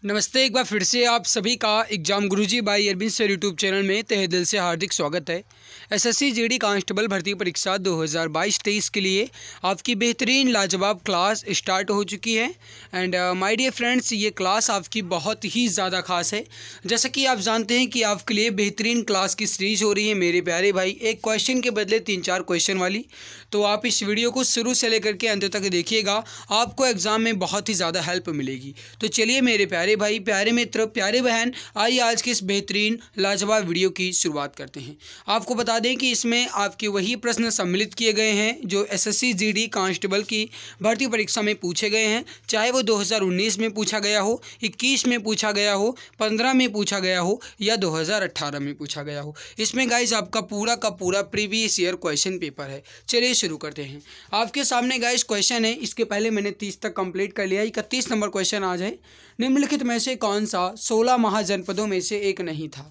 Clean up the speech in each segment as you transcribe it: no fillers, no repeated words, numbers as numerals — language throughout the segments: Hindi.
नमस्ते। एक बार फिर से आप सभी का exam Guruji by Arvind sir YouTube channel में तहे दिल से हार्दिक स्वागत है। एसएससी जीडी कांस्टेबल भर्ती परीक्षा 2022-23 के लिए आपकी बेहतरीन लाजवाब क्लास स्टार्ट हो चुकी है। एंड माय डियर फ्रेंड्स, ये क्लास आपकी बहुत ही ज़्यादा खास है। जैसा कि आप जानते हैं कि आपके लिए बेहतरीन क्लास की सीरीज हो रही है मेरे प्यारे भाई, एक क्वेश्चन के बदले 3-4 क्वेश्चन वाली। तो आप इस वीडियो को शुरू से लेकर के अंत तक देखिएगा, आपको एग्ज़ाम में बहुत ही ज़्यादा हेल्प मिलेगी। तो चलिए मेरे प्यारे भाई, प्यारे मित्र, प्यारे बहन, आइए आज के इस बेहतरीन लाजवाब वीडियो की शुरुआत करते हैं। आपको बता दें कि इसमें आपके वही प्रश्न सम्मिलित किए गए हैं जो एसएससी जीडी कांस्टेबल की भर्ती परीक्षा में पूछे गए हैं, चाहे वो 2019 में पूछा गया हो, 21 में पूछा गया हो, 15 में पूछा गया हो या 2018 में पूछा गया हो। इसमें गाइज आपका पूरा का पूरा प्रीवियस ईयर क्वेश्चन पेपर है। चलिए शुरू करते हैं। आपके सामने गाइज क्वेश्चन है, इसके पहले मैंने 30 तक कंप्लीट कर लिया। 31 नंबर क्वेश्चन आज है। निम्नलिखित में से कौन सा 16 महाजनपदों में से एक नहीं था?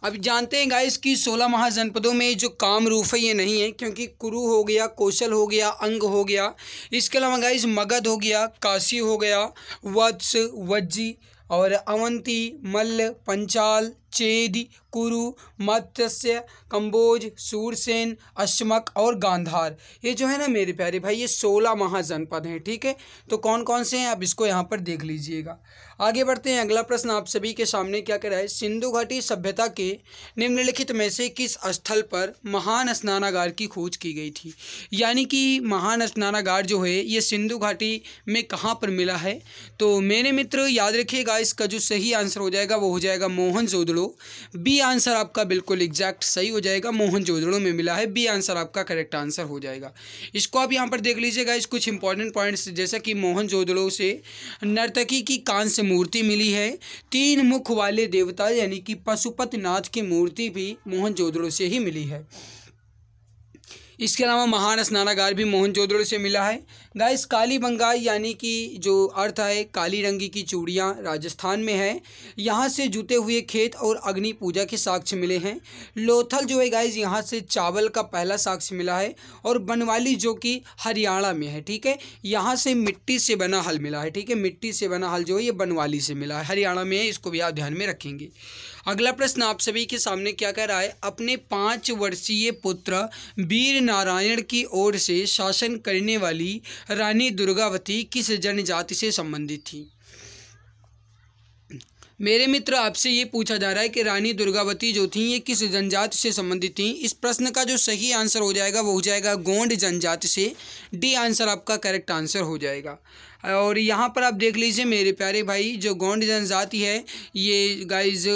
अब जानते हैं गाइस कि 16 महाजनपदों में जो कामरूप है ये नहीं है, क्योंकि कुरु हो गया, कौशल हो गया, अंग हो गया, इसके अलावा गाइस मगध हो गया, काशी हो गया, वत्स, वज्जी और अवंती, मल्ल, पंचाल, चेदी, कुरु, मत्स्य, कंबोज, सूरसेन, अश्मक और गांधार, ये जो है ना मेरे प्यारे भाई, ये 16 महाजनपद हैं। ठीक है, तो कौन कौन से हैं आप इसको यहाँ पर देख लीजिएगा। आगे बढ़ते हैं। अगला प्रश्न आप सभी के सामने क्या कह रहा है? सिंधु घाटी सभ्यता के निम्नलिखित में से किस स्थल पर महान स्नानागार की खोज की गई थी? यानी कि महान स्नानागार जो है ये सिंधु घाटी में कहाँ पर मिला है? तो मेरे मित्र याद रखिएगा, इसका जो सही आंसर हो जाएगा वो हो जाएगा मोहनजोदड़ो। बी आंसर आपका बिल्कुल एग्जैक्ट सही हो जाएगा, मोहनजोदड़ो में मिला है। बी आंसर आपका करेक्ट आंसर हो जाएगा। इसको आप यहाँ पर देख लीजिएगा। इस कुछ इंपॉर्टेंट पॉइंट्स, जैसा कि मोहनजोदड़ो से नर्तकी की कांस्य मूर्ति मिली है। 3 मुख वाले देवता यानी कि पशुपतिनाथ की मूर्ति भी मोहनजोदड़ो से ही मिली है। इसके अलावा महान स्नानागार भी मोहनजोदड़ो से मिला है। गाइस कालीबंगा यानी कि जो अर्थ है काली रंगी की चूड़ियाँ राजस्थान में है। यहाँ से जुते हुए खेत और अग्नि पूजा के साक्ष्य मिले हैं। लोथल जो है गाइस यहाँ से चावल का पहला साक्ष्य मिला है। और बनवाली जो कि हरियाणा में है, ठीक है, यहाँ से मिट्टी से बना हल मिला है। ठीक है, मिट्टी से बना हल जो है ये बनवाली से मिला है, हरियाणा में है। इसको भी आप ध्यान में रखेंगे। अगला प्रश्न आप सभी के सामने क्या कह रहा है? अपने 5 वर्षीय पुत्र वीर नारायण की ओर से शासन करने वाली रानी दुर्गावती किस जनजाति से संबंधित थी? मेरे मित्र आपसे ये पूछा जा रहा है कि रानी दुर्गावती जो थी ये किस जनजाति से संबंधित थी। इस प्रश्न का जो सही आंसर हो जाएगा वो हो जाएगा गोंड जनजाति से। डी आंसर आपका करेक्ट आंसर हो जाएगा। और यहाँ पर आप देख लीजिए मेरे प्यारे भाई, जो गोंड जनजाति है ये गाइज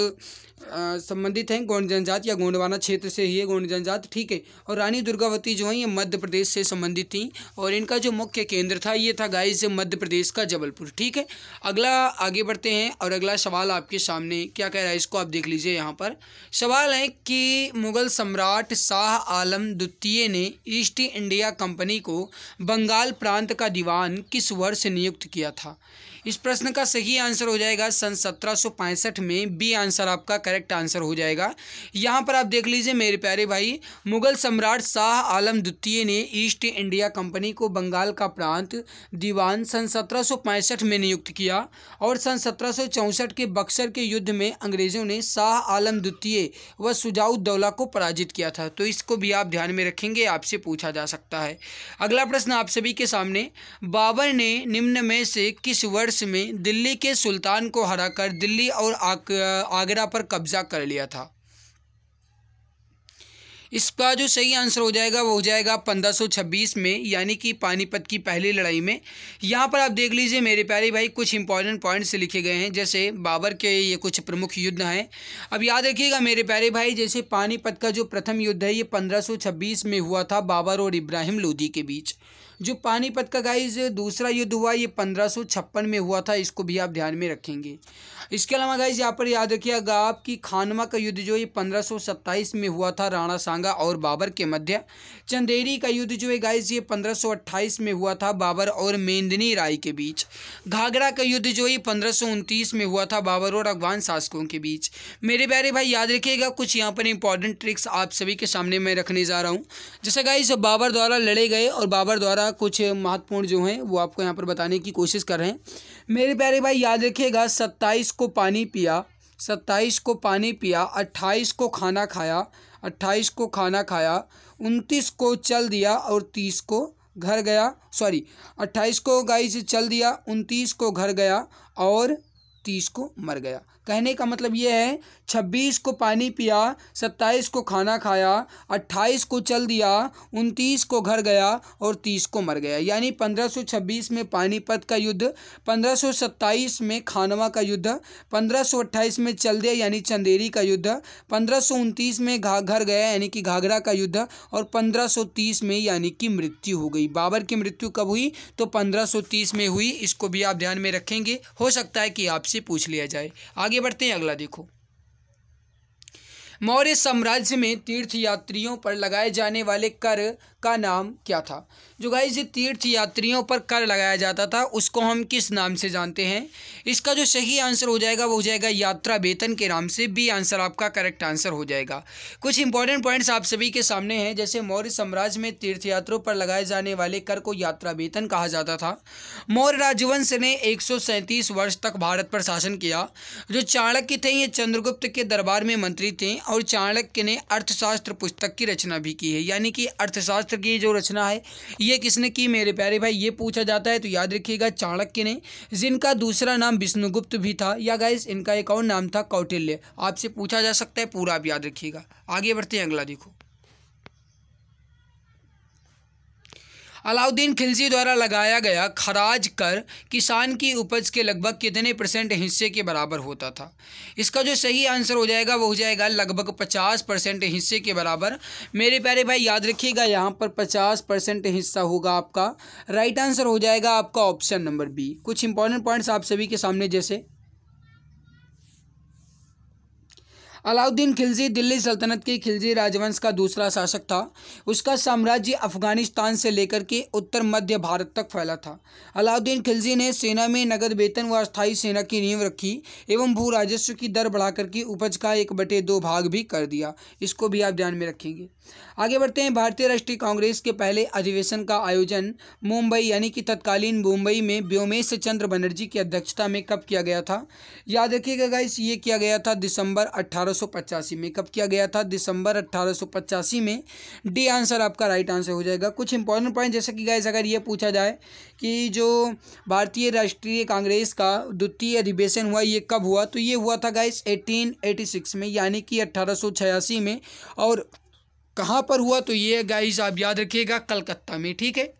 संबंधित हैं गोंड जनजाति या गोंडवाना क्षेत्र से ही है गोंड जनजाति। ठीक है, और रानी दुर्गावती जो है ये मध्य प्रदेश से संबंधित थी और इनका जो मुख्य केंद्र था ये था गाइस मध्य प्रदेश का जबलपुर। ठीक है, अगला आगे बढ़ते हैं और अगला सवाल आपके सामने क्या कह रहा है इसको आप देख लीजिए। यहाँ पर सवाल है कि मुगल सम्राट शाह आलम द्वितीय ने ईस्ट इंडिया कंपनी को बंगाल प्रांत का दीवान किस वर्ष नियुक्त किया था? इस प्रश्न का सही आंसर हो जाएगा सन 1765 में। बी आंसर आपका करेक्ट आंसर हो जाएगा। यहाँ पर आप देख लीजिए मेरे प्यारे भाई, मुगल सम्राट शाह आलम द्वितीय ने ईस्ट इंडिया कंपनी को बंगाल का प्रांत दीवान सन 1765 में नियुक्त किया और सन 1764 के बक्सर के युद्ध में अंग्रेजों ने शाह आलम द्वितीय व शुजाउद्दौला को पराजित किया था। तो इसको भी आप ध्यान में रखेंगे, आपसे पूछा जा सकता है। अगला प्रश्न आप सभी के सामने, बाबर ने निम्न में से किस वर्ष में दिल्ली के सुल्तान को हराकर दिल्ली और आगरा पर कब्जा कर लिया था? इसका जो सही आंसर हो जाएगा वो हो जाएगा 1526 में, यानी कि पानीपत की पहली लड़ाई में। यहाँ पर आप देख लीजिए मेरे प्यारे भाई, कुछ इंपॉर्टेंट पॉइंट्स लिखे गए हैं, जैसे बाबर के ये कुछ प्रमुख युद्ध हैं। अब याद रखिएगा मेरे प्यारे भाई, जैसे पानीपत का जो प्रथम युद्ध है ये 1526 में हुआ था बाबर और इब्राहिम लोदी के बीच। जो पानीपत का गाइज दूसरा युद्ध हुआ ये 1556 में हुआ था। इसको भी आप ध्यान में रखेंगे। इसके अलावा गाइज यहाँ पर याद रखिएगा आपकी खानवा का युद्ध जो ये 1527 में हुआ था राणा सांगा और बाबर के मध्य। चंदेरी का युद्ध जो है गाइज ये 1528 में हुआ था बाबर और मेंदिनी राय के बीच। घाघरा का युद्ध जो है 1529 में हुआ था बाबर और अफगान शासकों के बीच। मेरे प्यारे भाई याद रखिएगा, कुछ यहाँ पर इंपॉर्टेंट ट्रिक्स आप सभी के सामने मैं रखने जा रहा हूँ। जैसे गाइज बाबर द्वारा लड़े गए और बाबर द्वारा द्वारा कुछ महत्वपूर्ण जो हैं वो आपको यहाँ पर बताने की कोशिश कर रहे हैं। मेरे प्यारे भाई याद रखिएगा, 27 को पानी पिया, 27 को पानी पिया, 28 को खाना खाया, 28 को खाना खाया, 29 को चल दिया और 30 को घर गया। 28 को गाइस चल दिया, 29 को घर गया और 30 को मर गया। कहने का मतलब ये है 26 को पानी पिया, 27 को खाना खाया, 28 को चल दिया, 29 को घर गया और 30 को मर गया। यानी 1526 में पानीपत का युद्ध, 1527 में खानवा का युद्ध, 1528 में चल दिया यानी चंदेरी का युद्ध, 1529 में घर गया यानी कि घाघरा का युद्ध और 1530 में यानी कि मृत्यु हो गई। बाबर की मृत्यु कब हुई? तो 1530 में हुई। इसको भी आप ध्यान में रखेंगे, हो सकता है कि आपसे पूछ लिया जाए। आगे बढ़ते हैं, अगला देखो। मौर्य साम्राज्य में तीर्थ यात्रियों पर लगाए जाने वाले कर का नाम क्या था? जो गाइस ये तीर्थ यात्रियों पर कर लगाया जाता था उसको हम किस नाम से जानते हैं? इसका जो सही आंसर हो जाएगा वो हो जाएगा यात्रा वेतन के नाम से। बी आंसर आपका करेक्ट आंसर हो जाएगा। कुछ इंपॉर्टेंट पॉइंट्स आप सभी के सामने हैं, जैसे मौर्य साम्राज्य में तीर्थयात्रियों पर लगाए जाने वाले कर को यात्रा वेतन कहा जाता था। मौर्य राजवंश ने 137 वर्ष तक भारत पर शासन किया। जो चाणक्य थे ये चंद्रगुप्त के दरबार में मंत्री थे और चाणक्य ने अर्थशास्त्र पुस्तक की रचना भी की है। यानी कि अर्थशास्त्र की जो रचना है ये किसने की मेरे प्यारे भाई? ये पूछा जाता है तो याद रखिएगा चाणक्य ने, जिनका दूसरा नाम विष्णुगुप्त भी था, या गाइस इनका एक और नाम था कौटिल्य। आपसे पूछा जा सकता है, पूरा आप याद रखिएगा। आगे बढ़ते हैं, अगला देखो। अलाउद्दीन खिलजी द्वारा लगाया गया खराज कर किसान की उपज के लगभग कितने % हिस्से के बराबर होता था? इसका जो सही आंसर हो जाएगा वो हो जाएगा लगभग 50% हिस्से के बराबर। मेरे प्यारे भाई याद रखिएगा यहाँ पर 50% हिस्सा होगा आपका। राइट आंसर हो जाएगा आपका ऑप्शन नंबर बी। कुछ इंपॉर्टेंट पॉइंट्स आप सभी के सामने, जैसे अलाउद्दीन खिलजी दिल्ली सल्तनत के खिलजी राजवंश का दूसरा शासक था। उसका साम्राज्य अफगानिस्तान से लेकर के उत्तर मध्य भारत तक फैला था। अलाउद्दीन खिलजी ने सेना में नगद वेतन व अस्थायी सेना की नींव रखी एवं भू राजस्व की दर बढ़ाकर के उपज का 1/2 भाग भी कर दिया। इसको भी आप ध्यान में रखेंगे। आगे बढ़ते हैं। भारतीय राष्ट्रीय कांग्रेस के पहले अधिवेशन का आयोजन मुंबई यानी कि तत्कालीन मुंबई में व्योमेश चंद्र बनर्जी की अध्यक्षता में कब किया गया था? याद रखिएगा गाइस, ये किया गया था दिसंबर 1885 में। कब किया गया था? दिसंबर 1885 में। डी आंसर आपका राइट आंसर हो जाएगा। कुछ इंपॉर्टेंट पॉइंट, जैसे कि गाइस अगर ये पूछा जाए कि जो भारतीय राष्ट्रीय कांग्रेस का द्वितीय अधिवेशन हुआ ये कब हुआ, तो ये हुआ था गाइस 1886 में, यानी कि 1886 में। और कहाँ पर हुआ? तो ये गाइस आप याद रखिएगा कलकत्ता में, ठीक है।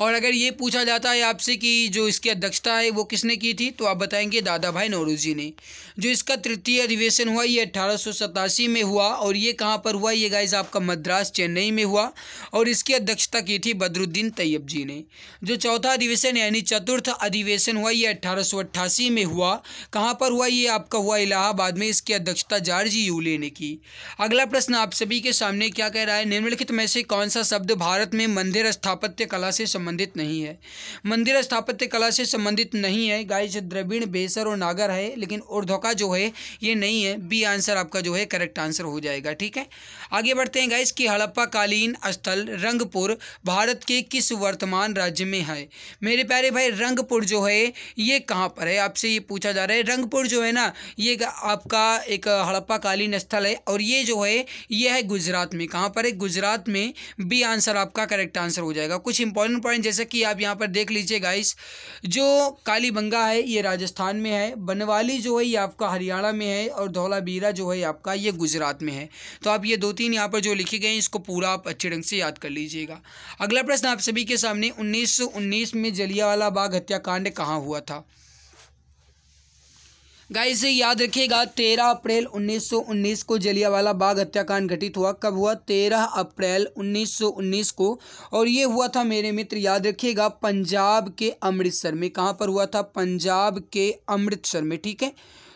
और अगर ये पूछा जाता है आपसे कि जो इसकी अध्यक्षता है वो किसने की थी, तो आप बताएंगे दादा भाई नौरोजी ने। जो इसका तृतीय अधिवेशन हुआ ये 1887 में हुआ। और ये कहाँ पर हुआ? ये गाइस आपका मद्रास चेन्नई में हुआ और इसकी अध्यक्षता की थी बदरुद्दीन तैयब जी ने। जो चौथा अधिवेशन यानी चतुर्थ अधिवेशन हुआ ये 1888 में हुआ। कहाँ पर हुआ? ये आपका हुआ इलाहाबाद में। इसकी अध्यक्षता जॉर्ज यूले ने की। अगला प्रश्न आप सभी के सामने क्या कह रहा है? निम्नलिखित में से कौन सा शब्द भारत में मंदिर स्थापत्य कला से संबंधित नहीं है? मंदिर स्थापत्य कला से संबंधित नहीं है गाइस, द्रविड़, बेसर और नागर है, लेकिन उर्ध्वका जो है ये नहीं है। बी आंसर आपका जो है करेक्ट आंसर हो जाएगा, ठीक है। आगे बढ़ते हैं गाइस कि हड़प्पा कालीन स्थल रंगपुर भारत के किस वर्तमान राज्य में है? मेरे प्यारे भाई रंगपुर जो है ये कहाँ पर है? आपसे ये पूछा जा रहा है। रंगपुर जो है ना ये आपका एक हड़प्पा कालीन स्थल है और ये जो है ये है गुजरात में। कहाँ पर है? गुजरात में। बी आंसर आपका करेक्ट आंसर हो जाएगा। कुछ इंपॉर्टेंट पॉइंट, जैसे कि आप यहाँ पर देख लीजिए गाइस, जो कालीबंगा है ये राजस्थान में है, बनवाली जो है ये आपका हरियाणा में है और धौलावीरा जो है आपका ये गुजरात में है। तो आप ये 2-3 यहाँ पर जो लिखे गए हैं इसको पूरा आप अच्छे ढंग से याद कर लीजिएगा। अगला प्रश्न आप सभी के सामने, 1919 में जलियांवाला बाग हत्याकांड कहाँ हुआ था? गाइस याद रखिएगा 13 अप्रैल 1919 को जलियांवाला बाग हत्याकांड घटित हुआ। कब हुआ? 13 अप्रैल 1919 को। और ये हुआ था मेरे मित्र याद रखिएगा पंजाब के अमृतसर में। कहाँ पर हुआ था? पंजाब के अमृतसर में, ठीक है।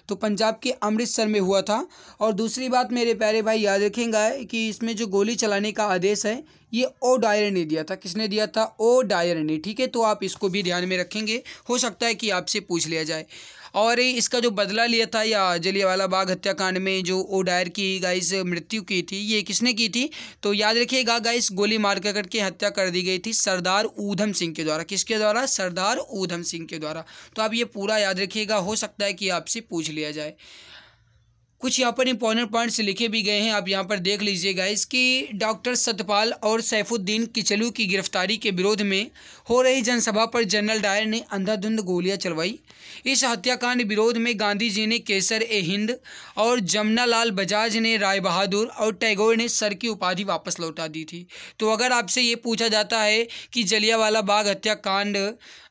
तो पंजाब के अमृतसर में हुआ था। और दूसरी बात मेरे प्यारे भाई याद रखेंगे कि इसमें जो गोली चलाने का आदेश है ये ओ डायर ने दिया था। किसने दिया था? ओ डायर ने, ठीक है। तो आप इसको भी ध्यान में रखेंगे, हो सकता है कि आपसे पूछ लिया जाए। और इसका जो बदला लिया था या जलियांवाला बाग हत्याकांड में जो ओडायर की गाइस मृत्यु की थी, ये किसने की थी? तो याद रखिएगा गाइस, गोली मार करके हत्या कर दी गई थी सरदार ऊधम सिंह के द्वारा। किसके द्वारा? सरदार ऊधम सिंह के द्वारा। तो आप ये पूरा याद रखिएगा, हो सकता है कि आपसे पूछ लिया जाए। कुछ यहाँ पर इंपॉर्टेंट पॉइंट्स लिखे भी गए हैं, आप यहाँ पर देख लीजिए गाइस कि डॉक्टर सतपाल और सैफुद्दीन किचलू की गिरफ्तारी के विरोध में हो रही जनसभा पर जनरल डायर ने अंधाधुंध गोलियां चलवाई। इस हत्याकांड विरोध में गांधी जी ने केसर ए हिंद और जमनालाल बजाज ने राय बहादुर और टैगोर ने सर की उपाधि वापस लौटा दी थी। तो अगर आपसे ये पूछा जाता है कि जलियांवाला बाग हत्याकांड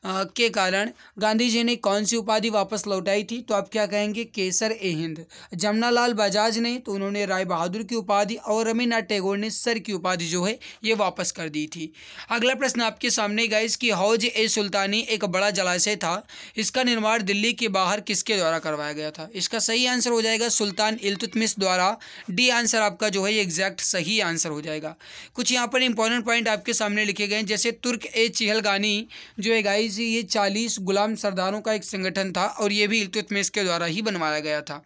के कारण गांधी जी ने कौन सी उपाधि वापस लौटाई थी, तो आप क्या कहेंगे? केसर ए हिंद। जमनालाल बजाज ने तो उन्होंने राय बहादुर की उपाधि और रवींद्रनाथ टैगोर ने सर की उपाधि जो है ये वापस कर दी थी। अगला प्रश्न आपके सामने गाइस कि हौज ए सुल्तानी एक बड़ा जलाशय था, इसका निर्माण दिल्ली के बाहर किसके द्वारा करवाया गया था? इसका सही आंसर हो जाएगा सुल्तान इल्तुतमिश द्वारा। डी आंसर आपका जो है एग्जैक्ट सही आंसर हो जाएगा। कुछ यहाँ पर इंपॉर्टेंट पॉइंट आपके सामने लिखे गए हैं, जैसे तुर्क ए चिहलगानी जो है गाइस ये 40 गुलाम सरदारों का एक संगठन था और ये भी इल्तुतमिश के द्वारा ही बनवाया गया था।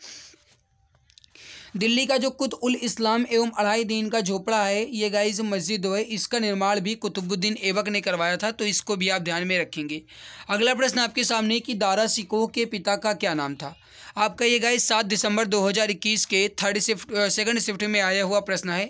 दिल्ली का जो कुतुब उल इस्लाम एवं 2.5 दिन का झोपड़ा है, ये गाइस मस्जिद है, इसका निर्माण भी कुतुबुद्दीन ऐबक ने करवाया था, तो इसको भी आप ध्यान में रखेंगे। अगला प्रश्न आपके सामने कि दारा शिकोह के पिता का क्या नाम था? आपका ये गाइस 7 दिसंबर 2021 के सेकंड शिफ्ट में आया हुआ प्रश्न है।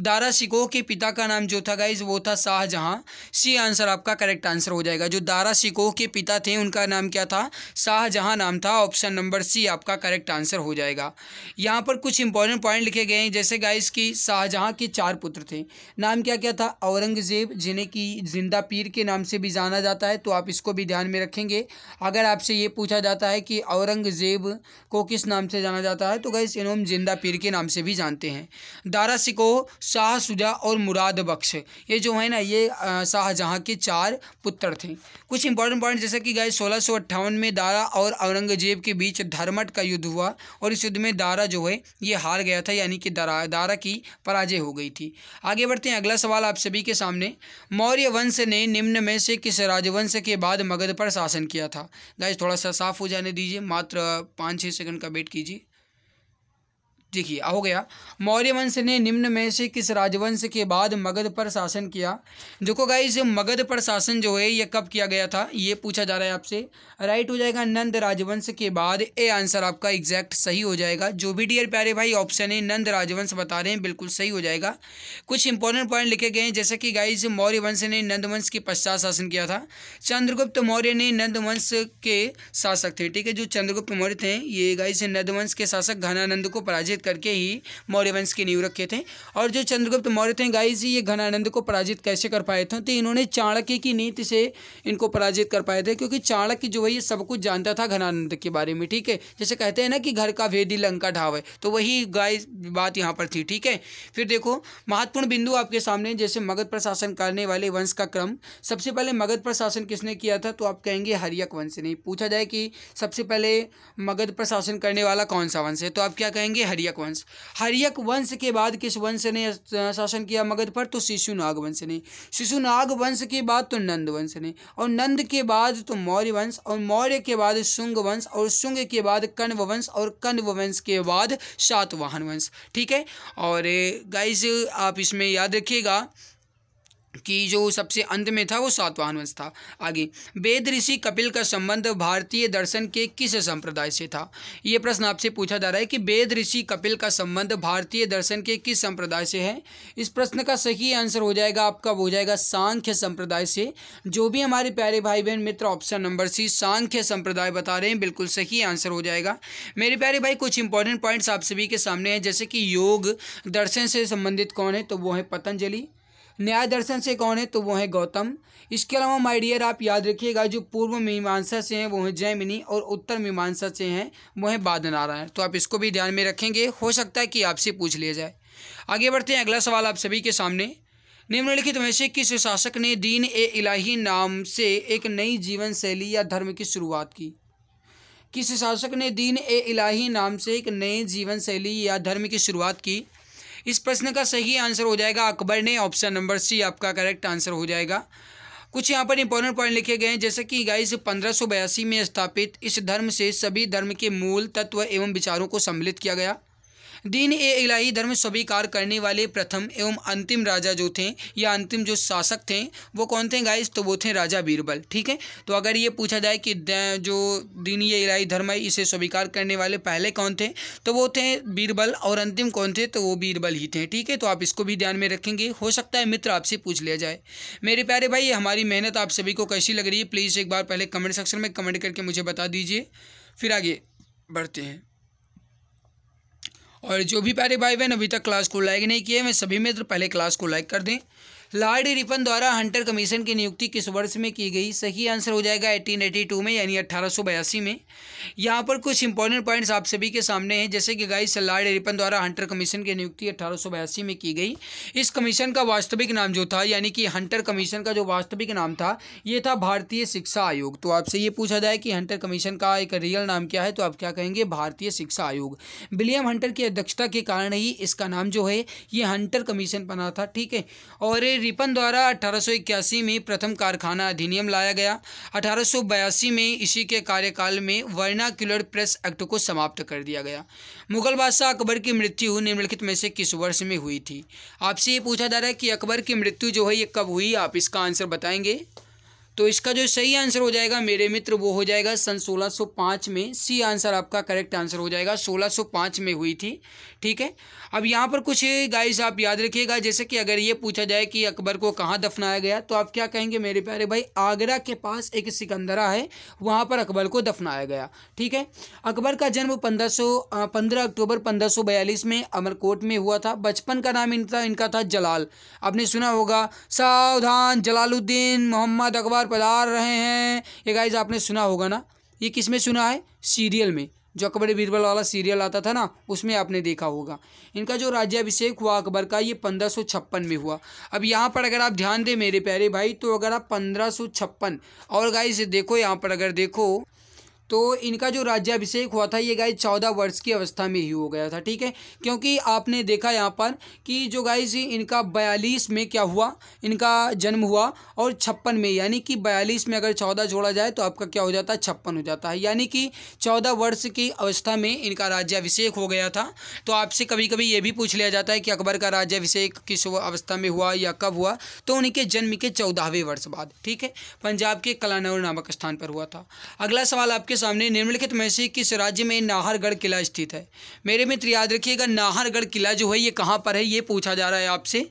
दारा शिकोह के पिता का नाम जो था गाइस वो था शाहजहां। सी आंसर आपका करेक्ट आंसर हो जाएगा। जो दारा शिकोह के पिता थे उनका नाम क्या था? शाहजहां नाम था। ऑप्शन नंबर सी आपका करेक्ट आंसर हो जाएगा। यहाँ पर कुछ इंपॉर्टेंट पॉइंट लिखे गए हैं, जैसे गाइस कि शाहजहां के 4 पुत्र थे। नाम क्या क्या था? औरंगजेब, जिन्हें कि जिंदा पीर के नाम से भी जाना जाता है, तो आप इसको भी ध्यान में रखेंगे। अगर आपसे ये पूछा जाता है कि औरंगजेब को किस नाम से जाना जाता है, तो गाइस इन्हें हम जिंदा पीर के नाम से भी जानते हैं। दारा शिकोह, शाह शुजा और मुराद बख्श, ये जो है ना ये शाहजहां के 4 पुत्र थे। कुछ इंपॉर्टेंट पॉइंट जैसे कि गाइस 1658 में दारा और औरंगजेब के बीच धर्मट का युद्ध हुआ और इस युद्ध में दारा जो है ये हार गया था, यानी कि दारा की पराजय हो गई थी। आगे बढ़ते हैं, अगला सवाल आप सभी के सामने। मौर्य वंश ने निम्न में से किस राजवंश के बाद मगध पर शासन किया था? गाइस थोड़ा सा साफ हो जाने दीजिए, मात्र 5-6 सेकंड का वेट कीजिए। देखिए हो गया। मौर्य वंश ने निम्न में से किस राजवंश के बाद मगध पर शासन किया? देखो गाइस मगध पर शासन जो है ये कब किया गया था, ये पूछा जा रहा है आपसे। राइट हो जाएगा नंद राजवंश के बाद। ए आंसर आपका एग्जैक्ट सही हो जाएगा। जो भी डियर प्यारे भाई ऑप्शन है नंद राजवंश बता रहे हैं, बिल्कुल सही हो जाएगा। कुछ इंपॉर्टेंट पॉइंट लिखे गए हैं, जैसे कि गाइस मौर्य वंश ने नंद वंश के पश्चात शासन किया था। चंद्रगुप्त मौर्य ने नंद वंश के शासक थे, ठीक है। जो चंद्रगुप्त मौर्य थे ये गाइस नंद वंश के शासक घनानंद को पराजित करके ही मौर्य वंश की नींव रखे थे। और जो चंद्रगुप्त मौर्य थे गाइस ये घनानंद को पराजित कैसे कर पाए थे? तो इन्होंने चाणक्य की नीति से इनको पराजित कर पाए थे, क्योंकि चाणक्य जो है ये सब कुछ जानता था घनानंद के बारे में, ठीक है। जैसे कहते हैं ना कि घर का भेदी लंका ढावे, तो वही गाइस बात यहाँ पर थी, ठीक है। फिर देखो महत्वपूर्ण बिंदु आपके सामने, जैसे मगध पर शासन करने वाले वंश का क्रम। सबसे पहले मगध पर शासन किसने किया था? तो आप कहेंगे हर्यक वंश ने। पूछा जाए कि सबसे पहले मगध पर शासन करने वाला कौन सा वंश है, तो आप क्या कहेंगे? हर्यक वंश। हर्यक वंश के बाद किस वंश ने शासन किया मगध पर? तो शिशुनाग वंश ने। शिशुनाग वंश के बाद तो नंद वंश ने, और नंद के बाद तो मौर्य वंश, और मौर्य के बाद शुंग वंश, और शुंग के बाद कण्व वंश, और कण्व वंश के बाद सातवाहन वंश, ठीक है। और गाइस आप इसमें याद रखिएगा कि जो सबसे अंत में था वो सातवाहन वंश था। आगे, वेद ऋषि कपिल का संबंध भारतीय दर्शन के किस संप्रदाय से था? ये प्रश्न आपसे पूछा जा रहा है कि वेद ऋषि कपिल का संबंध भारतीय दर्शन के किस संप्रदाय से है। इस प्रश्न का सही आंसर हो जाएगा आपका, हो जाएगा सांख्य संप्रदाय से। जो भी हमारे प्यारे भाई बहन मित्र ऑप्शन नंबर सी सांख्य संप्रदाय बता रहे हैं, बिल्कुल सही आंसर हो जाएगा। मेरे प्यारे भाई कुछ इंपॉर्टेंट पॉइंट्स आप सभी के सामने हैं, जैसे कि योग दर्शन से संबंधित कौन है? तो वो है पतंजलि। न्याय दर्शन से कौन है? तो वो है गौतम। इसके अलावा माय डियर आप याद रखिएगा जो पूर्व मीमांसा से हैं वो है जैमिनी, और उत्तर मीमांसा से हैं वो है बादनारायण। तो आप इसको भी ध्यान में रखेंगे, हो सकता है कि आपसे पूछ लिया जाए। आगे बढ़ते हैं, अगला सवाल आप सभी के सामने। निम्नलिखित में से किस शासक ने दीन ए इलाही नाम से एक नई जीवन शैली या धर्म की शुरुआत की? किस शासक ने दीन ए इलाही नाम से एक नई जीवन शैली या धर्म की शुरुआत की? इस प्रश्न का सही आंसर हो जाएगा अकबर ने। ऑप्शन नंबर सी आपका करेक्ट आंसर हो जाएगा। कुछ यहाँ पर इंपॉर्टेंट पॉइंट लिखे गए हैं, जैसे कि गाइस 1582 में स्थापित इस धर्म से सभी धर्म के मूल तत्व एवं विचारों को सम्मिलित किया गया। दीन ए इलाही धर्म स्वीकार करने वाले प्रथम एवं अंतिम राजा जो थे या अंतिम जो शासक थे वो कौन थे गाइस, तो वो थे राजा बीरबल। ठीक है, तो अगर ये पूछा जाए कि जो दीन ए इलाही धर्म है इसे स्वीकार करने वाले पहले कौन थे, तो वो थे बीरबल, और अंतिम कौन थे, तो वो बीरबल ही थे। ठीक है, तो आप इसको भी ध्यान में रखेंगे, हो सकता है मित्र आपसे पूछ लिया जाए। मेरे प्यारे भाई, हमारी मेहनत आप सभी को कैसी लग रही है, प्लीज़ एक बार पहले कमेंट सेक्शन में कमेंट करके मुझे बता दीजिए, फिर आगे बढ़ते हैं। और जो भी प्यारे भाई बहन अभी तक क्लास को लाइक नहीं किए, मैं सभी मित्र पहले क्लास को लाइक कर दें। लॉर्ड रिपन द्वारा हंटर कमीशन की नियुक्ति किस वर्ष में की गई, सही आंसर हो जाएगा 1882 में, यानी 1882 में। यहाँ पर कुछ इंपॉर्टेंट पॉइंट्स आप सभी के सामने हैं, जैसे कि गाइस लॉर्ड रिपन द्वारा हंटर कमीशन की नियुक्ति 1882 में की गई। इस कमीशन का वास्तविक नाम जो था, यानी कि हंटर कमीशन का जो वास्तविक नाम था, ये था भारतीय शिक्षा आयोग। तो आपसे ये पूछा जाए कि हंटर कमीशन का एक रियल नाम क्या है, तो आप क्या कहेंगे, भारतीय शिक्षा आयोग। विलियम हंटर की अध्यक्षता के कारण ही इसका नाम जो है ये हंटर कमीशन बना था। ठीक है, और रिपन द्वारा 1881 में प्रथम कारखाना अधिनियम लाया गया। 1882 में इसी के कार्यकाल में वर्नाक्युलर प्रेस एक्ट को समाप्त कर दिया गया। मुगल बादशाह अकबर की मृत्यु निम्नलिखित में से किस वर्ष में हुई थी। आपसे ये पूछा जा रहा है कि अकबर की मृत्यु जो है ये कब हुई, आप इसका आंसर बताएंगे। तो इसका जो सही आंसर हो जाएगा मेरे मित्र वो हो जाएगा सन 1605 में। सी आंसर आपका करेक्ट आंसर हो जाएगा, 1605 में हुई थी। ठीक है, अब यहाँ पर कुछ गाइस आप याद रखिएगा, जैसे कि अगर ये पूछा जाए कि अकबर को कहाँ दफनाया गया, तो आप क्या कहेंगे मेरे प्यारे भाई, आगरा के पास एक सिकंदरा है, वहाँ पर अकबर को दफनाया गया। ठीक है, अकबर का जन्म 15 अक्टूबर 1542 में अमरकोट में हुआ था। बचपन का नाम इनका था जलाल। आपने सुना होगा, सावधान जलालुद्दीन मोहम्मद अकबर पधार रहे हैं, ये गाइस आपने सुना होगा ना। ये किस में सुना है, सीरियल में, जो अकबर बीरबल वाला सीरियल आता था ना, उसमें आपने देखा होगा। इनका जो राज्याभिषेक हुआ अकबर का, ये 1556 में हुआ। अब यहाँ पर अगर आप ध्यान दें मेरे प्यारे भाई, तो अगर आप 1556 और गाइस देखो यहाँ पर अगर देखो तो इनका जो राज्याभिषेक हुआ था ये गाइस 14 वर्ष की अवस्था में ही हो गया था। ठीक है, क्योंकि आपने देखा यहाँ पर कि जो गाइस इनका 42 में क्या हुआ, इनका जन्म हुआ, और 56 में, यानी कि 42 में अगर 14 जोड़ा जाए तो आपका क्या हो जाता है, 56 हो जाता है, यानी कि 14 वर्ष की अवस्था में इनका राज्याभिषेक हो गया था। तो आपसे कभी कभी ये भी पूछ लिया जाता है कि अकबर का राज्याभिषेक किस अवस्था में हुआ या कब हुआ, तो उनके जन्म के 14वें वर्ष बाद। ठीक है, पंजाब के कलानौर नामक स्थान पर हुआ था। अगला सवाल आपके सामने, निम्नलिखित में से किस राज्य में नाहरगढ़ किला स्थित है। मेरे मित्र याद रखिएगा, नाहरगढ़ किला जो है ये कहाँ पर है, ये पूछा जा रहा है आपसे।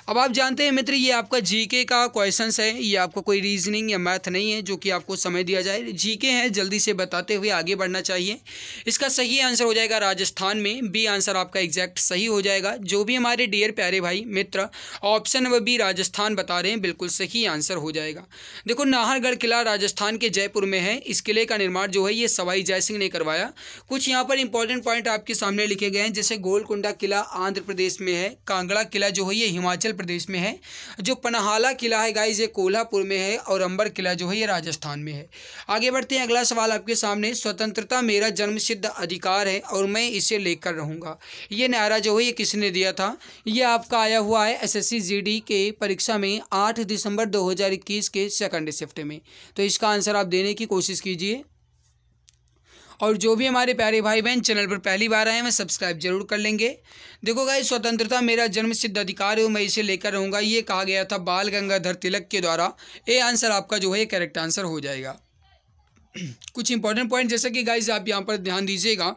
अब आप जानते हैं मित्र, ये आपका जीके का क्वेश्चंस है, ये आपको कोई रीजनिंग या मैथ नहीं है जो कि आपको समय दिया जाए, जीके है, जल्दी से बताते हुए आगे बढ़ना चाहिए। इसका सही आंसर हो जाएगा राजस्थान में, बी आंसर आपका एग्जैक्ट सही हो जाएगा। जो भी हमारे डियर प्यारे भाई मित्र ऑप्शन नंबर बी राजस्थान बता रहे हैं, बिल्कुल सही आंसर हो जाएगा। देखो, नाहरगढ़ किला राजस्थान के जयपुर में है। इस किले का निर्माण जो है ये सवाई जयसिंह ने करवाया। कुछ यहाँ पर इंपॉर्टेंट पॉइंट आपके सामने लिखे गए हैं, जैसे गोलकुंडा किला आंध्र प्रदेश में है, कांगड़ा किला जो है ये हिमाचल प्रदेश में है, जो पनहाला किला है गाइस ये कोल्हापुर में है, और अंबर किला जो है ये राजस्थान में है। आगे बढ़ते हैं, अगला सवाल आपके सामने, स्वतंत्रता मेरा जन्मसिद्ध अधिकार है और मैं इसे लेकर रहूंगा, ये नारा जो है ये किसने दिया था। ये आपका आया हुआ है एसएससी जीडी के परीक्षा में 8 दिसंबर 2021 के सेकंड शिफ्ट में। तो इसका आंसर आप देने की कोशिश कीजिए, और जो भी हमारे प्यारे भाई बहन चैनल पर पहली बार आए हैं, मैं सब्सक्राइब जरूर कर लेंगे। देखो गाइस, स्वतंत्रता मेरा जन्मसिद्ध अधिकार है, मैं इसे लेकर रहूँगा, ये कहा गया था बाल गंगाधर तिलक के द्वारा। ए आंसर आपका जो है करेक्ट आंसर हो जाएगा। कुछ इंपॉर्टेंट पॉइंट जैसे कि गाइस आप यहाँ पर ध्यान दीजिएगा,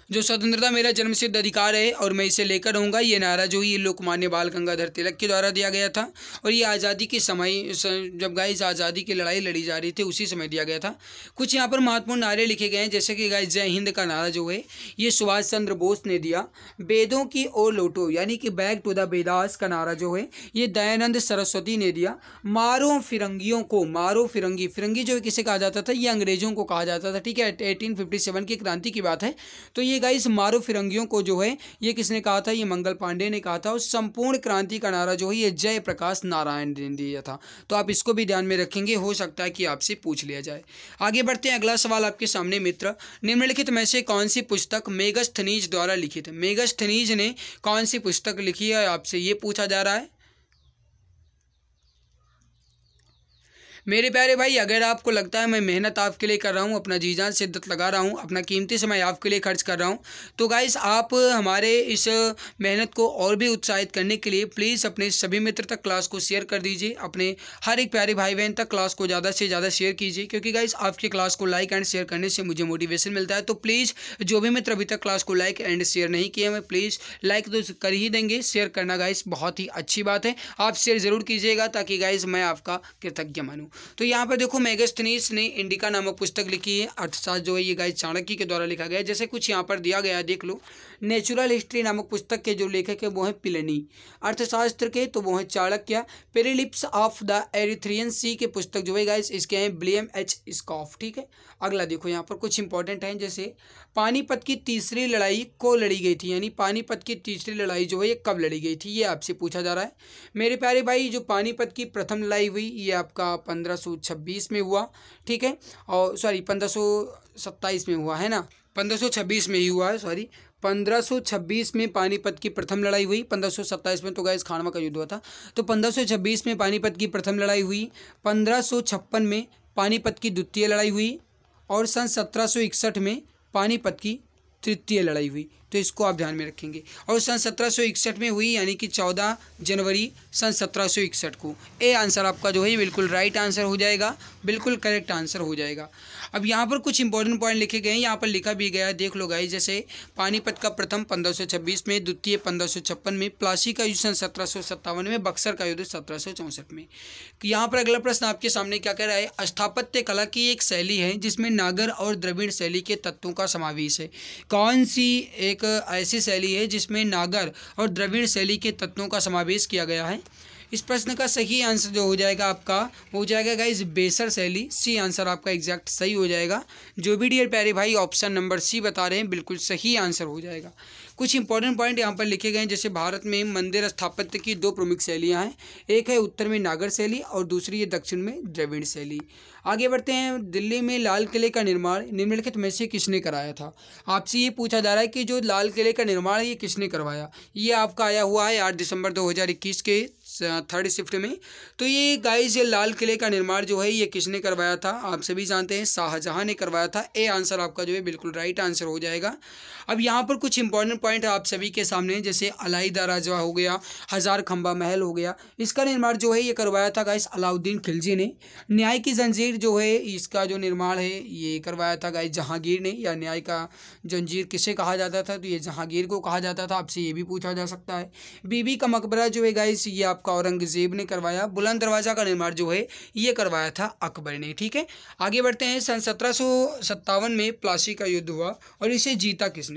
जो स्वतंत्रता मेरा जन्मसिद्ध अधिकार है और मैं इसे लेकर रहूँगा, ये नारा जो ये लोकमान्य बाल गंगाधर तिलक के द्वारा दिया गया था, और ये आज़ादी के समय जब गाइस आज़ादी की लड़ाई लड़ी जा रही थी उसी समय दिया गया था। कुछ यहाँ पर महत्वपूर्ण नारे लिखे गए हैं, जैसे कि गाइस जय हिंद का नारा जो है ये सुभाष चंद्र बोस ने दिया। वेदों की ओर लौटो यानी कि बैक टू द वेदास का नारा जो है ये दयानंद सरस्वती ने दिया। मारो फिरंगियों को, मारो फिरंगी, फिरंगी जो किसे कहा जाता था, ये अंग्रेजों को कहा जाता था। ठीक है, 1857 की क्रांति की बात है। तो ये गाइस मारो फिरंगियों को जो है ये किसने कहा था, ये मंगल पांडे ने कहा था। और संपूर्ण क्रांति का नारा जो है ये जय प्रकाश नारायण ने दिया था। तो आप इसको भी ध्यान में रखेंगे, हो सकता है कि आपसे पूछ लिया जाए। आगे बढ़ते हैं, अगला सवाल आपके सामने मित्र, निम्नलिखित में से कौन सी पुस्तक मेगस्थनीज द्वारा लिखित है। मेगस्थनीज ने कौन सी पुस्तक लिखी है, आपसे ये पूछा जा रहा है। मेरे प्यारे भाई, अगर आपको लगता है मैं मेहनत आपके लिए कर रहा हूँ, अपना जी जान शिद्दत लगा रहा हूँ, अपना कीमती समय आपके लिए खर्च कर रहा हूँ, तो गाइस आप हमारे इस मेहनत को और भी उत्साहित करने के लिए प्लीज़ अपने सभी मित्र तक क्लास को शेयर कर दीजिए। अपने हर एक प्यारे भाई बहन तक क्लास को ज़्यादा से ज़्यादा शेयर कीजिए, क्योंकि गाइस आपकी क्लास को लाइक एंड शेयर करने से मुझे मोटिवेशन मिलता है। तो प्लीज़ जो भी मित्र अभी तक क्लास को लाइक एंड शेयर नहीं किए, मैं प्लीज़ लाइक तो कर ही देंगे, शेयर करना गाइस बहुत ही अच्छी बात है। आप शेयर ज़रूर कीजिएगा ताकि गाइस मैं आपका कृतज्ञ मानूं। तो यहाँ पर देखो, मेगास्थनीज ने इंडिका नामक पुस्तक लिखी है। अर्थशास्त्र जो है ये गाइस चाणक्य के द्वारा लिखा गया है। जैसे कुछ यहाँ पर दिया गया है, देख लो। नेचुरल हिस्ट्री नामक पुस्तक के जो लेखक है वो है प्लिनी। अर्थशास्त्र के तो वो है चाणक्य। पेरिलिप्स ऑफ द एरिथ्रियन सी के पुस्तक जो है गाइस इसके हैं विलियम एच स्कॉफ। ठीक है, अगला देखो यहाँ पर कुछ इंपॉर्टेंट है। जैसे पानीपत की तीसरी लड़ाई को लड़ी गई थी, यानी पानीपत की तीसरी लड़ाई जो है ये कब लड़ी गई थी, ये आपसे पूछा जा रहा है मेरे प्यारे भाई। जो पानीपत की प्रथम लड़ाई हुई ये आपका 1526 में हुआ। ठीक है, और सॉरी 1527 में हुआ है ना, 1526 में ही हुआ है, सॉरी 1526 में पानीपत की प्रथम लड़ाई हुई। 1527 में तो गाइस खानवा का युद्ध हुआ था। तो 1526 में पानीपत की प्रथम लड़ाई हुई। 1556 में पानीपत की द्वितीय लड़ाई हुई और सन 1761 में पानीपत की तृतीय लड़ाई हुई। तो इसको आप ध्यान में रखेंगे। और सन 1761 में हुई, यानी कि 14 जनवरी सन 1761 को। ए आंसर आपका जो है बिल्कुल राइट आंसर हो जाएगा, बिल्कुल करेक्ट आंसर हो जाएगा। अब यहाँ पर कुछ इंपॉर्टेंट पॉइंट लिखे गए हैं, यहाँ पर लिखा भी गया है, देख लो गाइस। जैसे पानीपत का प्रथम 1526 में, द्वितीय 1556 में, प्लासी का युद्ध सन 1757 में, बक्सर का युद्ध 1764 में। यहाँ पर अगला प्रश्न आपके सामने क्या कह रहा है, स्थापत्य कला की एक शैली है जिसमें नागर और द्रविड़ शैली के तत्वों का समावेश है। कौन सी एक ऐसी शैली है जिसमें नागर और द्रविड़ शैली के तत्वों का समावेश किया गया है। इस प्रश्न का सही आंसर जो हो जाएगा आपका वो हो जाएगा गाइस बेसर शैली। सी आंसर आपका एग्जैक्ट सही हो जाएगा। जो भी डियर प्यारे भाई ऑप्शन नंबर सी बता रहे हैं बिल्कुल सही आंसर हो जाएगा। कुछ इंपॉर्टेंट पॉइंट यहाँ पर लिखे गए हैं। जैसे भारत में मंदिर स्थापत्य की दो प्रमुख शैलियाँ हैं, एक है उत्तर में नागर शैली और दूसरी है दक्षिण में द्रविड़ शैली। आगे बढ़ते हैं। दिल्ली में लाल किले का निर्माण निम्नलिखित में से किसने कराया था। आपसे ये पूछा जा रहा है कि जो लाल किले का निर्माण है ये किसने करवाया। ये आपका आया हुआ है 8 दिसंबर 2021 के थर्ड शिफ्ट में। तो ये गाइस ये लाल किले का निर्माण जो है ये किसने करवाया था, आप सभी जानते हैं शाहजहां ने करवाया था। ए आंसर आपका जो है बिल्कुल राइट आंसर हो जाएगा। अब यहाँ पर कुछ इंपॉर्टेंट पॉइंट आप सभी के सामने, जैसे अलाई दरवाजा हो गया, हजार खंबा महल हो गया, इसका निर्माण जो है ये करवाया था गाइस अलाउद्दीन खिलजी ने। न्याय की जंजीर जो है इसका जो निर्माण है ये करवाया था गाइस जहांगीर ने। या न्याय का जंजीर किसे कहा जाता था, तो ये जहांगीर को कहा जाता था। आपसे ये भी पूछा जा सकता है। बीबी का मकबरा जो है गाइस ये आपका औरंगजेब ने करवाया। बुलंद दरवाजा का निर्माण जो है ये करवाया था अकबर ने। ठीक है, आगे बढ़ते हैं। सन 1757 में प्लासी का युद्ध हुआ और इसे जीता किसने।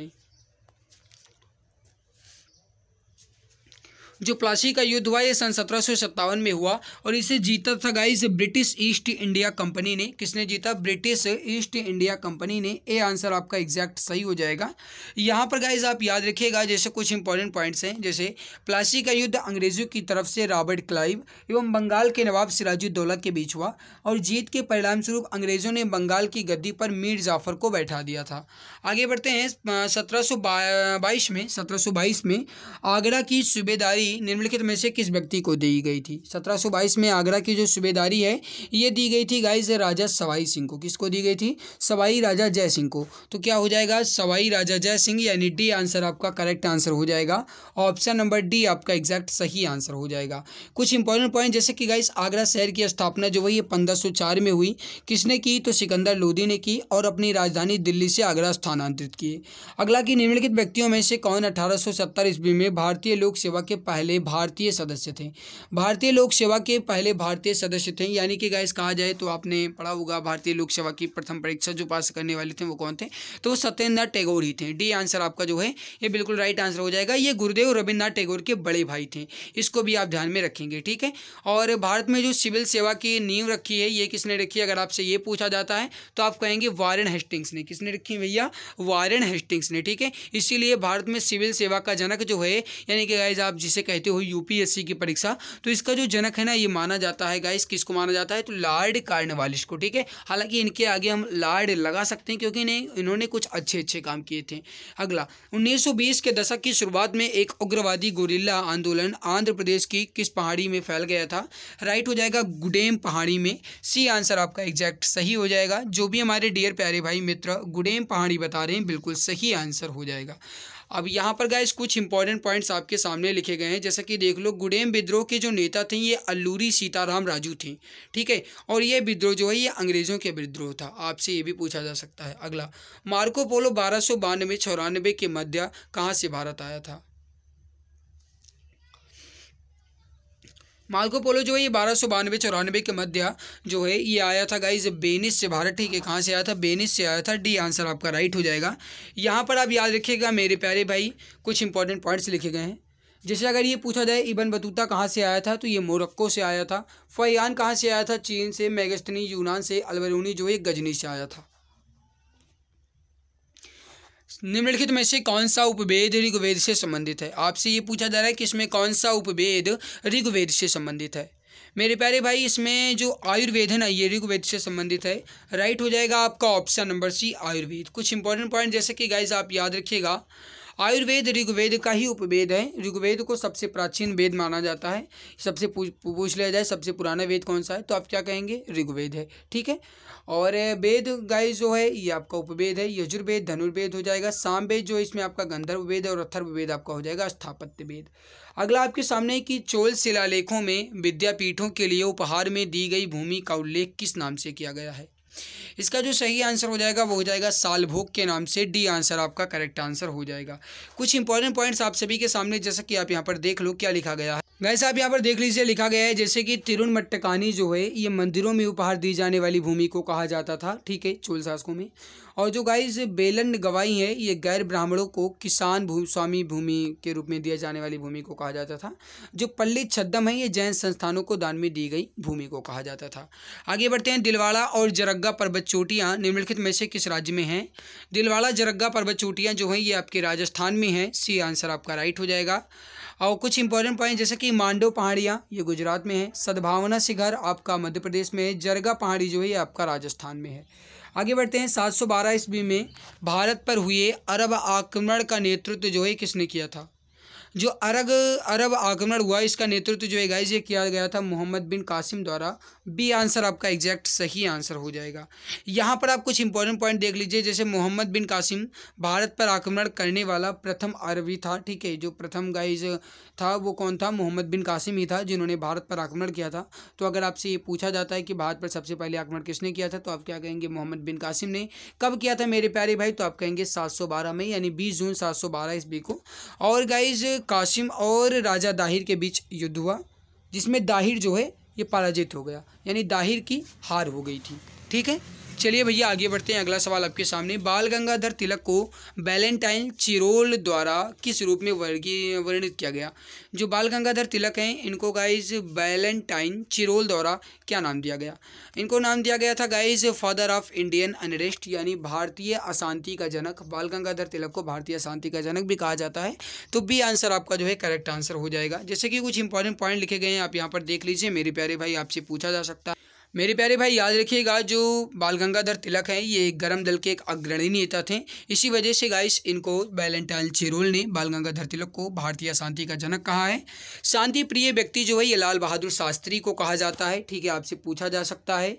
जो प्लासी का युद्ध हुआ ये सन 1757 में हुआ और इसे जीता था guys British east India company ने। किसने जीता, ब्रिटिश ईस्ट इंडिया कंपनी ने। ए आंसर आपका एग्जैक्ट सही हो जाएगा। यहाँ पर गाइस आप याद रखिएगा, जैसे कुछ इंपॉर्टेंट पॉइंट्स हैं। जैसे प्लासी का युद्ध अंग्रेजों की तरफ से रॉबर्ट क्लाइव एवं बंगाल के नवाब सिराजुद्दौला के बीच हुआ और जीत के परिणाम स्वरूप अंग्रेजों ने बंगाल की गद्दी पर मीर जाफर को बैठा दिया था। आगे बढ़ते हैं। 1722 में आगरा की सूबेदारी निम्नलिखित में से किस व्यक्ति को दी गई थी। 1722 में आगरा की जो सूबेदारी है ये दी गई थी गाइस राजा सवाई सिंह को। किसको दी गई थी, सवाई राजा जय सिंह को। तो क्या हो जाएगा, सवाई राजा जय सिंह, यानी डी आंसर आपका करेक्ट आंसर हो जाएगा। ऑप्शन नंबर डी आपका एग्जैक्ट सही आंसर हो जाएगा। कुछ इंपॉर्टेंट पॉइंट जैसे कि गाइस आगरा शहर की स्थापना जो वही 1504 में हुई। किसने की, तो सिकंदर लोदी ने की और अपनी राजधानी दिल्ली से आगरा स्थानांतरित किए। अगला कि निम्नलिखित व्यक्तियों में से कौन 1870 ईस्वी में भारतीय लोक सेवा के पहले भारतीय सदस्य थे। भारतीय लोक सेवा के पहले भारतीय सदस्य थे, यानी कि गाइस कहा जाए तो आपने पढ़ा होगा भारतीय लोक सेवा की प्रथम परीक्षा जो पास करने वाले थे वो कौन थे, तो वो सत्येंद्रनाथ टैगोर ही थे। डी आंसर आपका जो है ये बिल्कुल राइट आंसर हो जाएगा। ये गुरुदेव रविन्द्रनाथ टैगोर के बड़े भाई थे, इसको भी आप ध्यान में रखेंगे। ठीक है, और भारत में जो सिविल सेवा की नींव रखी है ये किसने रखी है, अगर आपसे ये पूछा जाता है तो आप कहेंगे वारेन हेस्टिंग्स ने। किसने रखी भैया, वारेन हेस्टिंग्स ने। ठीक है, इसीलिए भारत में सिविल सेवा का जनक जो है, यानी कि गाइस आप जिसे कहते हो यूपीएससी की परीक्षा, तो इसका जो जनक है ना ये माना जाता है गाइस, किसको माना जाता है, तो लॉर्ड कॉर्नवालिस को। ठीक है, हालांकि इनके आगे हम लॉर्ड लगा सकते हैं क्योंकि इन्होंने कुछ अच्छे अच्छे काम किए थे। अगला, 1920 के दशक की शुरुआत में एक उग्रवादी गुरिल्ला आंदोलन आंध्र प्रदेश की किस पहाड़ी में फैल गया था? राइट हो जाएगा गुडेम पहाड़ी में। सी आंसर आपका एग्जैक्ट सही हो जाएगा। जो भी हमारे डियर प्यारे भाई मित्र गुडेम पहाड़ी बता रहे हैं बिल्कुल सही आंसर हो जाएगा। अब यहाँ पर गाइस कुछ इंपॉर्टेंट पॉइंट्स आपके सामने लिखे गए हैं, जैसा कि देख लो, गुडेम विद्रोह के जो नेता थे ये अल्लूरी सीताराम राजू थे। ठीक है, और ये विद्रोह जो है ये अंग्रेज़ों के विद्रोह था। आपसे ये भी पूछा जा सकता है। अगला, मार्को पोलो 1292-94 के मध्य कहाँ से भारत आया था? मार्को पोलो जो है ये 1292-94 के मध्य जो है ये आया था गाइज वेनिस से भारत। ठीक है, कहाँ से आया था? वेनिस से आया था। डी आंसर आपका राइट हो जाएगा। यहाँ पर आप याद रखिएगा मेरे प्यारे भाई, कुछ इंपॉर्टेंट पॉइंट्स लिखे गए हैं। जैसे अगर ये पूछा जाए इब्न बतूता कहाँ से आया था, तो ये मोरक्को से आया था। फयान कहाँ से आया था? चीन से। मेगस्तनी यूनान से। अलबरूनी जो है गजनी से आया था। निम्नलिखित में से कौन सा उपवेद ऋग्वेद से संबंधित है? आपसे ये पूछा जा रहा है कि इसमें कौन सा उपवेद ऋग्वेद से संबंधित है। मेरे प्यारे भाई इसमें जो आयुर्वेद है ना ये ऋग्वेद से संबंधित है। राइट हो जाएगा आपका ऑप्शन नंबर सी आयुर्वेद। कुछ इंपॉर्टेंट पॉइंट जैसे कि गाइज आप याद रखिएगा, आयुर्वेद ऋग्वेद का ही उपवेद है। ऋग्वेद को सबसे प्राचीन वेद माना जाता है। सबसे पूछ लिया जाए सबसे पुराना वेद कौन सा है, तो आप क्या कहेंगे? ऋग्वेद है। ठीक है, और वेद गाइस जो है ये आपका उपवेद है। यजुर्वेद धनुर्वेद हो जाएगा। सामवेद जो इसमें आपका गंधर्व वेद है, और अथर्ववेद आपका हो जाएगा स्थापत्य वेद। अगला आपके सामने कि चोल शिलालेखों में विद्यापीठों के लिए उपहार में दी गई भूमि का उल्लेख किस नाम से किया गया है? इसका जो सही आंसर हो जाएगा वो हो जाएगा सालभोग के नाम से। डी आंसर आपका करेक्ट आंसर हो जाएगा। कुछ इंपॉर्टेंट पॉइंट्स आप सभी के सामने, जैसा कि आप यहाँ पर देख लो क्या लिखा गया है। वैसे आप यहाँ पर देख लीजिए, लिखा गया है जैसे कि तिरुनमट्टकानी जो है ये मंदिरों में उपहार दी जाने वाली भूमि को कहा जाता था। ठीक है, चोल शासकों में। और जो गाइस बेलन गवाई है ये गैर ब्राह्मणों को किसान स्वामी भूमि के रूप में दिया जाने वाली भूमि को कहा जाता था। जो पल्ली छद्दम है ये जैन संस्थानों को दान में दी गई भूमि को कहा जाता था। आगे बढ़ते हैं। दिलवाड़ा और जरग्गा पर्वत चोटियाँ निम्नलिखित में से किस राज्य में हैं? दिलवाड़ा जरग्गा पर्वत चोटियाँ जो हैं ये आपके राजस्थान में हैं। सी आंसर आपका राइट हो जाएगा। और कुछ इंपॉर्टेंट पॉइंट जैसे कि मांडो पहाड़ियाँ ये गुजरात में है। सद्भावना शिखर आपका मध्य प्रदेश में है। जरगा पहाड़ी जो है ये आपका राजस्थान में है। आगे बढ़ते हैं। 712 ईस्वी में भारत पर हुए अरब आक्रमण का नेतृत्व जो है किसने किया था? जो अरब आक्रमण हुआ इसका नेतृत्व जो है गाइस ये किया गया था मोहम्मद बिन कासिम द्वारा। बी आंसर आपका एग्जैक्ट सही आंसर हो जाएगा। यहाँ पर आप कुछ इंपॉर्टेंट पॉइंट देख लीजिए, जैसे मोहम्मद बिन कासिम भारत पर आक्रमण करने वाला प्रथम अरबी था। ठीक है, जो प्रथम गाइस था वो कौन था? मोहम्मद बिन कासिम ही था जिन्होंने भारत पर आक्रमण किया था। तो अगर आपसे ये पूछा जाता है कि भारत पर सबसे पहले आक्रमण किसने किया था, तो आप क्या कहेंगे? मोहम्मद बिन कासिम ने। कब किया था मेरे प्यारे भाई? तो आप कहेंगे 712 में, यानी 20 जून 712 ईस्वी को। और गाइस कासिम और राजा दाहिर के बीच युद्ध हुआ जिसमें दाहिर जो है ये पराजित हो गया, यानी दाहिर की हार हो गई थी। ठीक है, चलिए भैया आगे बढ़ते हैं। अगला सवाल आपके सामने। बाल गंगाधर तिलक को वैलेंटाइन चिरोल द्वारा किस रूप में वर्णित किया गया? जो बाल गंगाधर तिलक हैं इनको गाइज वैलेंटाइन चिरोल द्वारा क्या नाम दिया गया? इनको नाम दिया गया था guys father of Indian unrest, यानी भारतीय अशांति का जनक। बाल गंगाधर तिलक को भारतीय अशांति का जनक भी कहा जाता है। तो बी आंसर आपका जो है करेक्ट आंसर हो जाएगा। जैसे कि कुछ इंपॉर्टेंट पॉइंट लिखे गए हैं, आप यहाँ पर देख लीजिए मेरे प्यारे भाई, आपसे पूछा जा सकता है। मेरे प्यारे भाई याद रखिएगा, जो बाल गंगाधर तिलक हैं ये गरम दल के एक अग्रणी नेता थे। इसी वजह से गाइस इनको वैलेंटाइन चिरोल ने बाल गंगाधर तिलक को भारतीय शांति का जनक कहा है। शांति प्रिय व्यक्ति जो है ये लाल बहादुर शास्त्री को कहा जाता है। ठीक है, आपसे पूछा जा सकता है।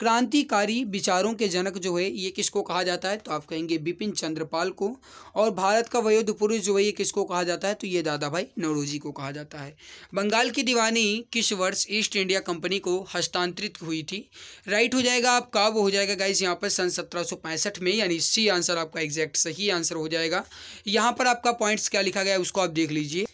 क्रांतिकारी विचारों के जनक जो है ये किसको कहा जाता है? तो आप कहेंगे बिपिन चंद्रपाल को। और भारत का वयोध पुरुष जो है ये किसको कहा जाता है? तो ये दादा भाई नौरोजी को कहा जाता है। बंगाल की दीवानी किस वर्ष ईस्ट इंडिया कंपनी को हस्तांतरित हुई थी? राइट हो जाएगा आपका, वो हो जाएगा गाइस यहाँ पर सन 1765 में, यानी सी आंसर आपका एग्जैक्ट सही आंसर हो जाएगा। यहाँ पर आपका पॉइंट्स क्या लिखा गया है उसको आप देख लीजिए।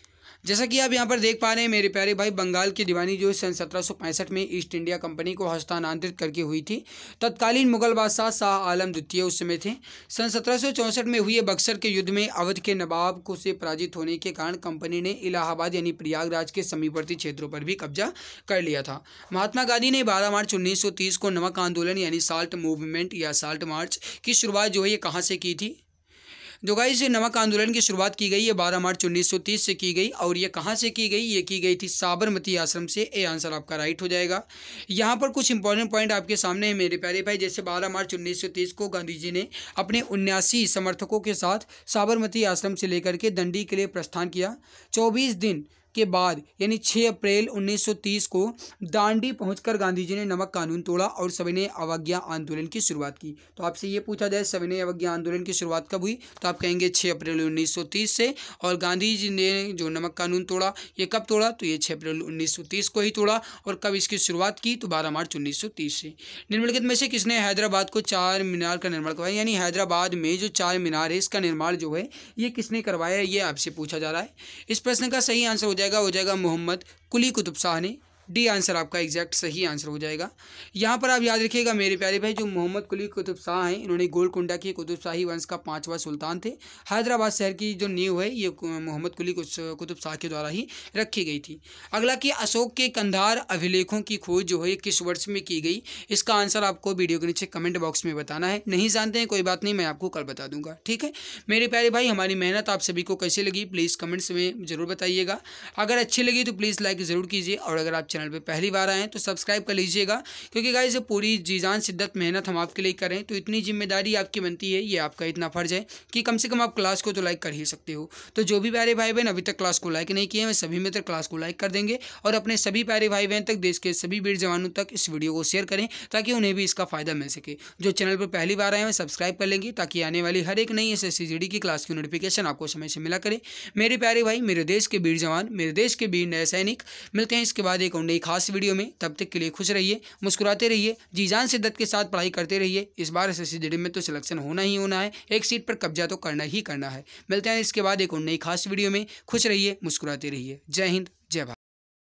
जैसा कि आप यहाँ पर देख पा रहे हैं मेरे प्यारे भाई, बंगाल की दीवानी जो है सन 1765 में ईस्ट इंडिया कंपनी को हस्तांतरित करके हुई थी। तत्कालीन मुगल बादशाह शाह आलम द्वितीय उस समय थे। सन 1764 में हुए बक्सर के युद्ध में अवध के नवाब को से पराजित होने के कारण कंपनी ने इलाहाबाद यानी प्रयागराज के समीपवर्ती क्षेत्रों पर भी कब्जा कर लिया था। महात्मा गांधी ने 12 मार्च 1930 को नमक आंदोलन यानी साल्ट मूवमेंट या साल्ट मार्च की शुरुआत जो है ये कहाँ से की थी? जो गाइस नमक आंदोलन की शुरुआत की गई ये 12 मार्च 1930 से की गई और ये कहाँ से की गई, ये की गई थी साबरमती आश्रम से। ए आंसर आपका राइट हो जाएगा। यहाँ पर कुछ इंपॉर्टेंट पॉइंट आपके सामने है मेरे प्यारे भाई। जैसे 12 मार्च 1930 को गांधी जी ने अपने 79 समर्थकों के साथ साबरमती आश्रम से लेकर के दंडी के लिए प्रस्थान किया। 24 दिन के बाद यानी 6 अप्रैल 1930 को दांडी पहुंचकर गांधी जी ने नमक कानून तोड़ा और सविनय अवज्ञा आंदोलन की शुरुआत की। तो आपसे ये पूछा जाए सविनय अवज्ञा आंदोलन की शुरुआत कब हुई, तो आप कहेंगे 6 अप्रैल 1930 से। और गांधी जी ने जो नमक कानून तोड़ा ये कब तोड़ा, तो ये 6 अप्रैल 1930 को ही तोड़ा। और कब इसकी शुरुआत की, तो 12 मार्च 1930 से। निम्नलिखित में से किसने हैदराबाद को चार मीनार का निर्माण करवाया, यानी हैदराबाद में जो चार मीनार है इसका निर्माण जो है ये किसने करवाया, ये आपसे पूछा जा रहा है। इस प्रश्न का सही आंसर हो जाएगा मोहम्मद कुली कुतुब शाह ने। डी आंसर आपका एग्जैक्ट सही आंसर हो जाएगा। यहाँ पर आप याद रखिएगा मेरे प्यारे भाई, जो मोहम्मद कुली कुतुब शाह हैं इन्होंने गोलकुंडा के कुतुब शाही वंश का 5वां सुल्तान थे। हैदराबाद शहर की जो नींव है ये मोहम्मद कुली कुतुब शाह के द्वारा ही रखी गई थी। अगला कि अशोक के कंधार अभिलेखों की खोज जो है किस वर्ष में की गई, इसका आंसर आपको वीडियो के नीचे कमेंट बॉक्स में बताना है। नहीं जानते हैं कोई बात नहीं, मैं आपको कल बता दूंगा, ठीक है मेरे प्यारे भाई। हमारी मेहनत आप सभी को कैसे लगी प्लीज़ कमेंट्स में ज़रूर बताइएगा। अगर अच्छी लगी तो प्लीज़ लाइक ज़रूर कीजिए और अगर आप चैनल पर पहली बार आए तो सब्सक्राइब कर लीजिएगा, क्योंकि गाइस पूरी जी जान शिद्दत मेहनत हम आपके लिए करें तो इतनी जिम्मेदारी आपकी बनती है, ये आपका इतना फर्ज है कि कम से कम आप क्लास को तो लाइक कर ही सकते हो। तो जो भी प्यारे भाई बहन अभी तक क्लास को लाइक नहीं किए हैं सभी मित्र क्लास को लाइक कर देंगे और अपने सभी प्यारे भाई बहन तक, देश के सभी वीर जवानों तक इस वीडियो को शेयर करें ताकि उन्हें भी इसका फायदा मिल सके। जो चैनल पर पहली बार आए हैं सब्सक्राइब कर लेंगे ताकि आने वाली हर एक नई SSC GD की क्लास की नोटिफिकेशन आपको समय से मिला करे। मेरे प्यारे भाई, मेरे देश के वीर जवान, मेरे देश के वीर नए सैनिक, मिलते हैं इसके बाद एक और नई खास वीडियो में। तब तक के लिए खुश रहिए, मुस्कुराते रहिए, जी जान शिद्दत के साथ पढ़ाई करते रहिए। इस बार SSC GD में तो सिलेक्शन होना ही होना है, एक सीट पर कब्जा तो करना ही करना है। मिलते हैं इसके बाद एक और नई खास वीडियो में। खुश रहिए, मुस्कुराते रहिए। जय हिंद, जय भारत।